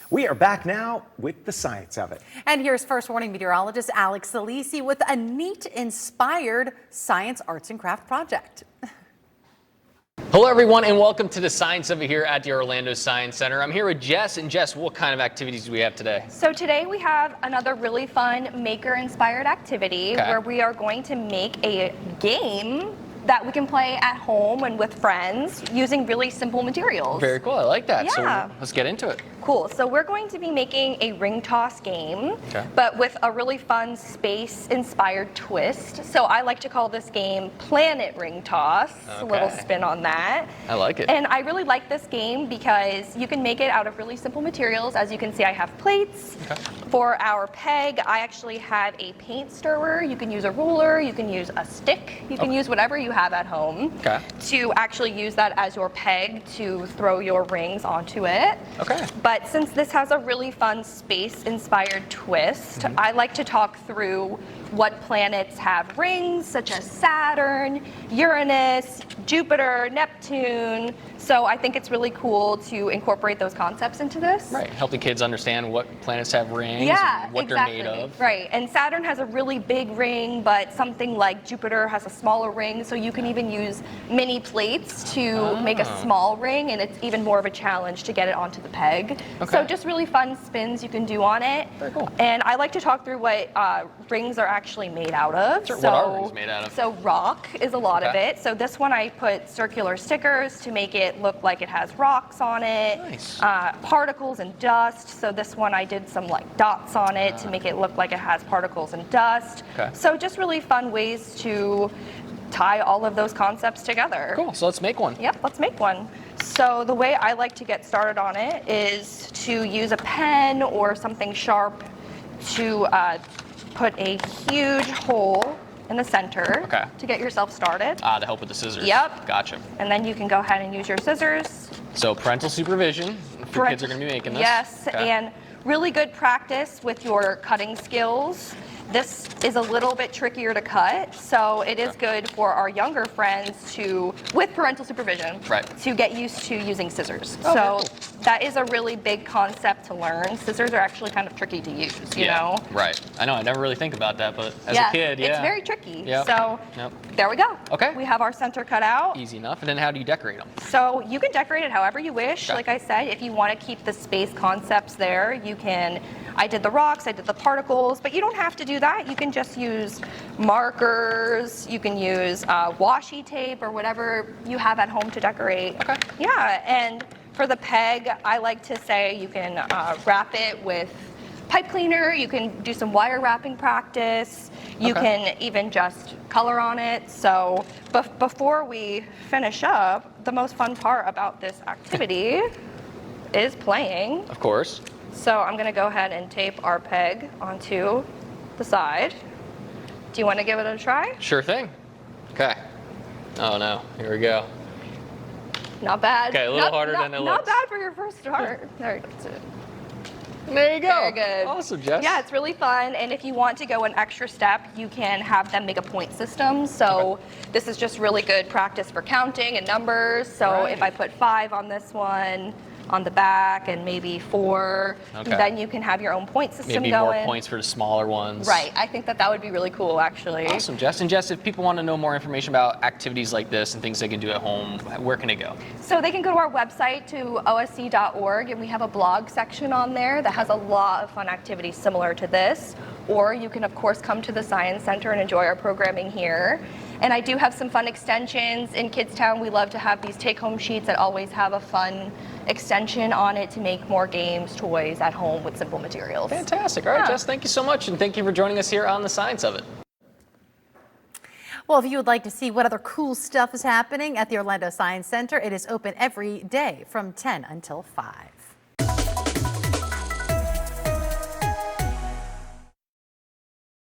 We are back now with the science of it. And here's First Warning meteorologist Alex Salisi with a neat, inspired science, arts, and craft project. Hello everyone and welcome to the Science of It here at the Orlando Science Center. I'm here with Jess, and Jess, what kind of activities do we have today? So today we have another really fun maker-inspired activity where we are going to make a game that we can play at home and with friends using really simple materials. Very cool, I like that. Yeah. So let's get into it. Cool, so we're going to be making a ring toss game, but with a really fun space-inspired twist. So I like to call this game Planet Ring Toss, a little spin on that. I like it. And I really like this game because you can make it out of really simple materials. As you can see, I have plates. For our peg, I actually have a paint stirrer. You can use a ruler, you can use a stick, you can use whatever you have at home to actually use that as your peg to throw your rings onto it. But since this has a really fun space-inspired twist, I like to talk through what planets have rings, such as Saturn, Uranus, Jupiter, Neptune. So I think it's really cool to incorporate those concepts into this. Right, help the kids understand what planets have rings and what they're made of. Right, and Saturn has a really big ring, but something like Jupiter has a smaller ring, so you can even use mini plates to make a small ring, and it's even more of a challenge to get it onto the peg. So just really fun spins you can do on it. Very cool. And I like to talk through what rings are actually made out of. Sure, what are rings made out of? So rock is a lot of it. So this one I put circular stickers to make it look like it has rocks on it. Nice. Particles and dust. So this one I did some like dots on it to make it look like it has particles and dust. So just really fun ways to tie all of those concepts together. Cool, so let's make one. Yep, let's make one. So the way I like to get started on it is to use a pen or something sharp to put a huge hole in the center to get yourself started. To help with the scissors. Yep. Gotcha. And then you can go ahead and use your scissors. So parental supervision if your kids are going to be making this. Yes, and really good practice with your cutting skills. This is a little bit trickier to cut, so it is good for our younger friends to, with parental supervision, to get used to using scissors. So that is a really big concept to learn. Scissors are actually kind of tricky to use, you know? Right. I know, I never really think about that, but as a kid, it's very tricky. Yep. So there we go. Okay. We have our center cut out. Easy enough. And then how do you decorate them? So you can decorate it however you wish. Like I said, if you want to keep the space concepts there, you can. I did the rocks, I did the particles, but you don't have to do that. You can just use markers, you can use washi tape or whatever you have at home to decorate. Yeah, and for the peg, I like to say you can wrap it with pipe cleaner, you can do some wire wrapping practice, you can even just color on it. So before we finish up, the most fun part about this activity is playing. Of course. So I'm gonna go ahead and tape our peg onto the side. Do you want to give it a try? Sure thing. Okay. Oh no, here we go. Not bad. Okay, a little harder than it looks. Not bad for your first start. There you go. Very good. Awesome, Jess. Yeah, it's really fun. And if you want to go an extra step, you can have them make a point system. So this is just really good practice for counting and numbers. So if I put 5 on this one, on the back, and maybe 4, then you can have your own point system maybe going. More points for the smaller ones. Right. I think that would be really cool, actually. Awesome, Jess. And Jess, if people want to know more information about activities like this and things they can do at home, where can they go? So they can go to our website, to osc.org, and we have a blog section on there that has a lot of fun activities similar to this. Or you can, of course, come to the Science Center and enjoy our programming here. And I do have some fun extensions. In Kidstown, we love to have these take-home sheets that always have a fun extension on it to make more games, toys at home with simple materials. Fantastic. All right, Jess, thank you so much, and thank you for joining us here on The Science of It. Well, if you would like to see what other cool stuff is happening at the Orlando Science Center, it is open every day from 10 until 5.